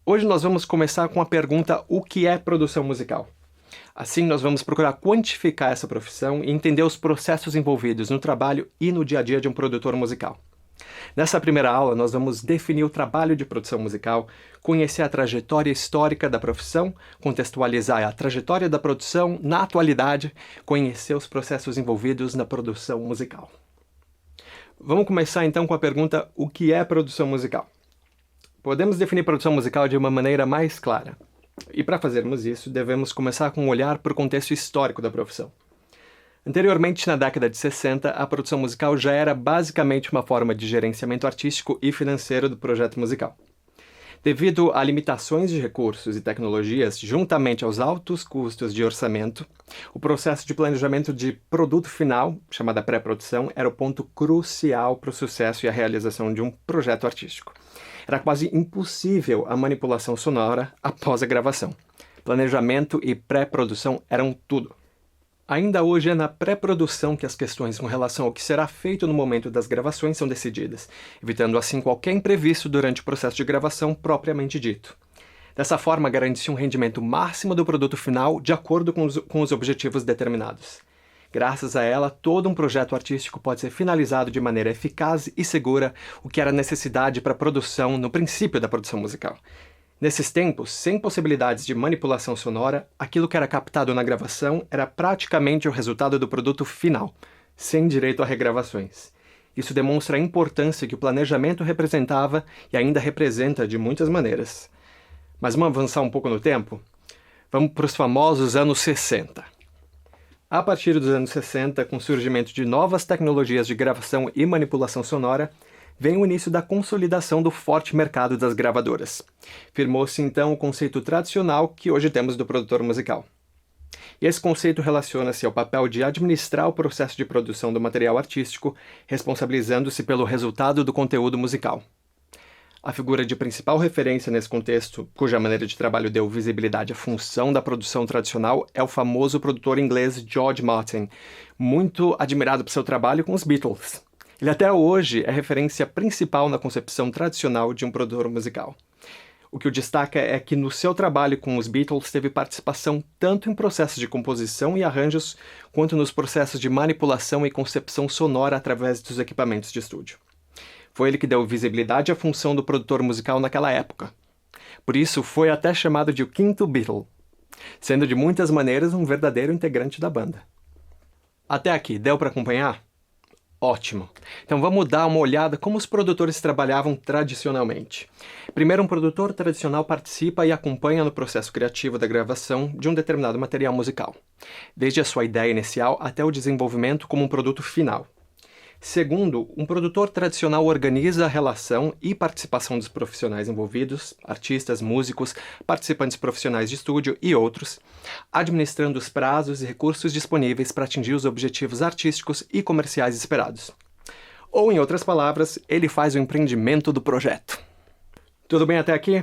Hoje nós vamos começar com a pergunta: o que é produção musical? Assim, nós vamos procurar quantificar essa profissão e entender os processos envolvidos no trabalho e no dia a dia de um produtor musical. Nessa primeira aula, nós vamos definir o trabalho de produção musical, conhecer a trajetória histórica da profissão, contextualizar a trajetória da produção na atualidade, conhecer os processos envolvidos na produção musical. Vamos começar então com a pergunta: o que é produção musical? Podemos definir produção musical de uma maneira mais clara. E para fazermos isso, devemos começar com um olhar para o contexto histórico da profissão. Anteriormente, na década de 60, a produção musical já era basicamente uma forma de gerenciamento artístico e financeiro do projeto musical. Devido a limitações de recursos e tecnologias, juntamente aos altos custos de orçamento, o processo de planejamento de produto final, chamada pré-produção, era o ponto crucial para o sucesso e a realização de um projeto artístico. Era quase impossível a manipulação sonora após a gravação. Planejamento e pré-produção eram tudo. Ainda hoje é na pré-produção que as questões com relação ao que será feito no momento das gravações são decididas, evitando assim qualquer imprevisto durante o processo de gravação propriamente dito. Dessa forma, garante-se um rendimento máximo do produto final de acordo com os objetivos determinados. Graças a ela, todo um projeto artístico pode ser finalizado de maneira eficaz e segura, o que era necessidade para a produção no princípio da produção musical. Nesses tempos, sem possibilidades de manipulação sonora, aquilo que era captado na gravação era praticamente o resultado do produto final, sem direito a regravações. Isso demonstra a importância que o planejamento representava e ainda representa de muitas maneiras. Mas vamos avançar um pouco no tempo? Vamos para os famosos anos 60. A partir dos anos 60, com o surgimento de novas tecnologias de gravação e manipulação sonora, vem o início da consolidação do forte mercado das gravadoras. Firmou-se então o conceito tradicional que hoje temos do produtor musical. E esse conceito relaciona-se ao papel de administrar o processo de produção do material artístico, responsabilizando-se pelo resultado do conteúdo musical. A figura de principal referência nesse contexto, cuja maneira de trabalho deu visibilidade à função da produção tradicional, é o famoso produtor inglês George Martin, muito admirado por seu trabalho com os Beatles. Ele até hoje é referência principal na concepção tradicional de um produtor musical. O que o destaca é que no seu trabalho com os Beatles teve participação tanto em processos de composição e arranjos, quanto nos processos de manipulação e concepção sonora através dos equipamentos de estúdio. Foi ele que deu visibilidade à função do produtor musical naquela época. Por isso, foi até chamado de o quinto Beatle, sendo de muitas maneiras um verdadeiro integrante da banda. Até aqui, deu para acompanhar? Ótimo! Então vamos dar uma olhada como os produtores trabalhavam tradicionalmente. Primeiro, um produtor tradicional participa e acompanha no processo criativo da gravação de um determinado material musical, desde a sua ideia inicial até o desenvolvimento como um produto final. Segundo, um produtor tradicional organiza a relação e participação dos profissionais envolvidos, artistas, músicos, participantes profissionais de estúdio e outros, administrando os prazos e recursos disponíveis para atingir os objetivos artísticos e comerciais esperados. Ou, em outras palavras, ele faz o empreendimento do projeto. Tudo bem até aqui?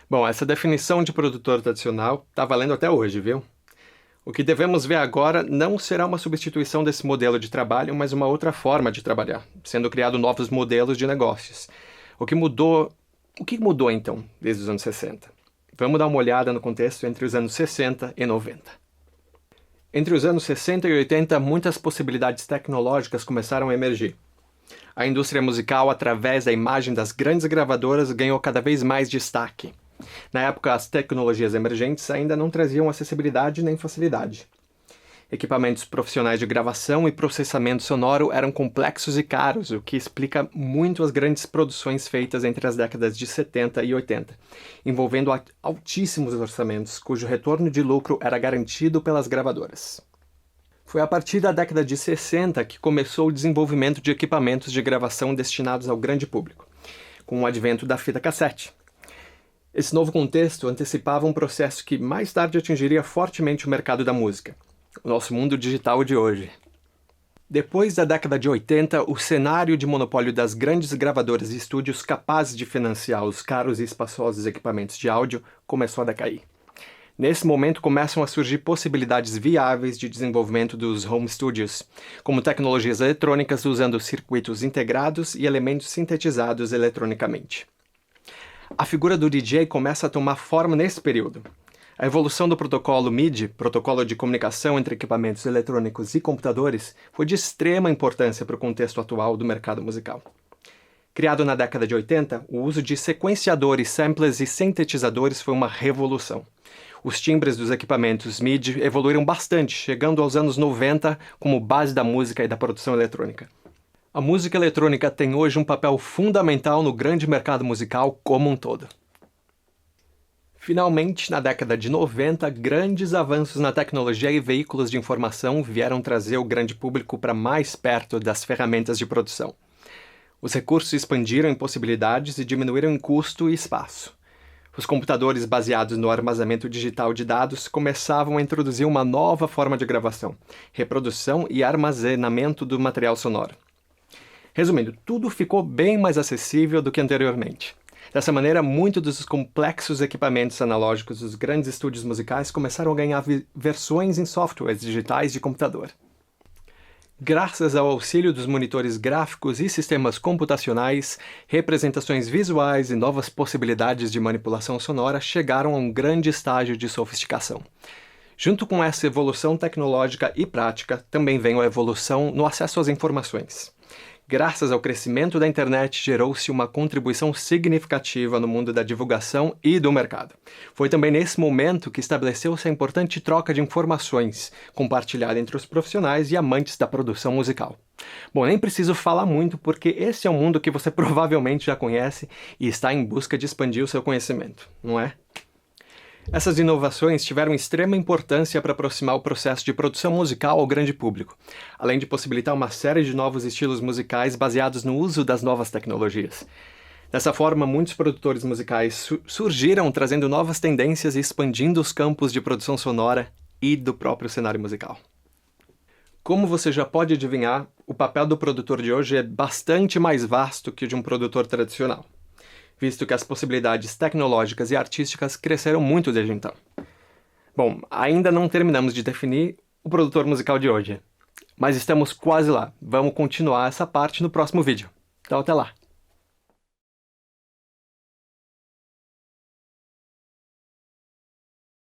Bom, essa definição de produtor tradicional está valendo até hoje, viu? O que devemos ver agora não será uma substituição desse modelo de trabalho, mas uma outra forma de trabalhar, sendo criado novos modelos de negócios. O que mudou então, desde os anos 60? Vamos dar uma olhada no contexto entre os anos 60 e 90. Entre os anos 60 e 80, muitas possibilidades tecnológicas começaram a emergir. A indústria musical, através da imagem das grandes gravadoras, ganhou cada vez mais destaque. Na época, as tecnologias emergentes ainda não traziam acessibilidade nem facilidade. Equipamentos profissionais de gravação e processamento sonoro eram complexos e caros, o que explica muito as grandes produções feitas entre as décadas de 70 e 80, envolvendo altíssimos orçamentos, cujo retorno de lucro era garantido pelas gravadoras. Foi a partir da década de 60 que começou o desenvolvimento de equipamentos de gravação destinados ao grande público, com o advento da fita cassete. Esse novo contexto antecipava um processo que mais tarde atingiria fortemente o mercado da música, o nosso mundo digital de hoje. Depois da década de 80, o cenário de monopólio das grandes gravadoras e estúdios capazes de financiar os caros e espaçosos equipamentos de áudio começou a decair. Nesse momento começam a surgir possibilidades viáveis de desenvolvimento dos home studios, como tecnologias eletrônicas usando circuitos integrados e elementos sintetizados eletronicamente. A figura do DJ começa a tomar forma nesse período. A evolução do protocolo MIDI, protocolo de comunicação entre equipamentos eletrônicos e computadores, foi de extrema importância para o contexto atual do mercado musical. Criado na década de 80, o uso de sequenciadores, samplers e sintetizadores foi uma revolução. Os timbres dos equipamentos MIDI evoluíram bastante, chegando aos anos 90 como base da música e da produção eletrônica. A música eletrônica tem hoje um papel fundamental no grande mercado musical como um todo. Finalmente, na década de 90, grandes avanços na tecnologia e veículos de informação vieram trazer o grande público para mais perto das ferramentas de produção. Os recursos expandiram em possibilidades e diminuíram em custo e espaço. Os computadores baseados no armazenamento digital de dados começavam a introduzir uma nova forma de gravação, reprodução e armazenamento do material sonoro. Resumindo, tudo ficou bem mais acessível do que anteriormente. Dessa maneira, muitos dos complexos equipamentos analógicos dos grandes estúdios musicais começaram a ganhar versões em softwares digitais de computador. Graças ao auxílio dos monitores gráficos e sistemas computacionais, representações visuais e novas possibilidades de manipulação sonora chegaram a um grande estágio de sofisticação. Junto com essa evolução tecnológica e prática, também veio a evolução no acesso às informações. Graças ao crescimento da internet, gerou-se uma contribuição significativa no mundo da divulgação e do mercado. Foi também nesse momento que estabeleceu-se a importante troca de informações, compartilhada entre os profissionais e amantes da produção musical. Bom, nem preciso falar muito porque esse é um mundo que você provavelmente já conhece e está em busca de expandir o seu conhecimento, não é? Essas inovações tiveram extrema importância para aproximar o processo de produção musical ao grande público, além de possibilitar uma série de novos estilos musicais baseados no uso das novas tecnologias. Dessa forma, muitos produtores musicais surgiram trazendo novas tendências e expandindo os campos de produção sonora e do próprio cenário musical. Como você já pode adivinhar, o papel do produtor de hoje é bastante mais vasto que o de um produtor tradicional, visto que as possibilidades tecnológicas e artísticas cresceram muito desde então. Bom, ainda não terminamos de definir o produtor musical de hoje, mas estamos quase lá. Vamos continuar essa parte no próximo vídeo. Então até lá!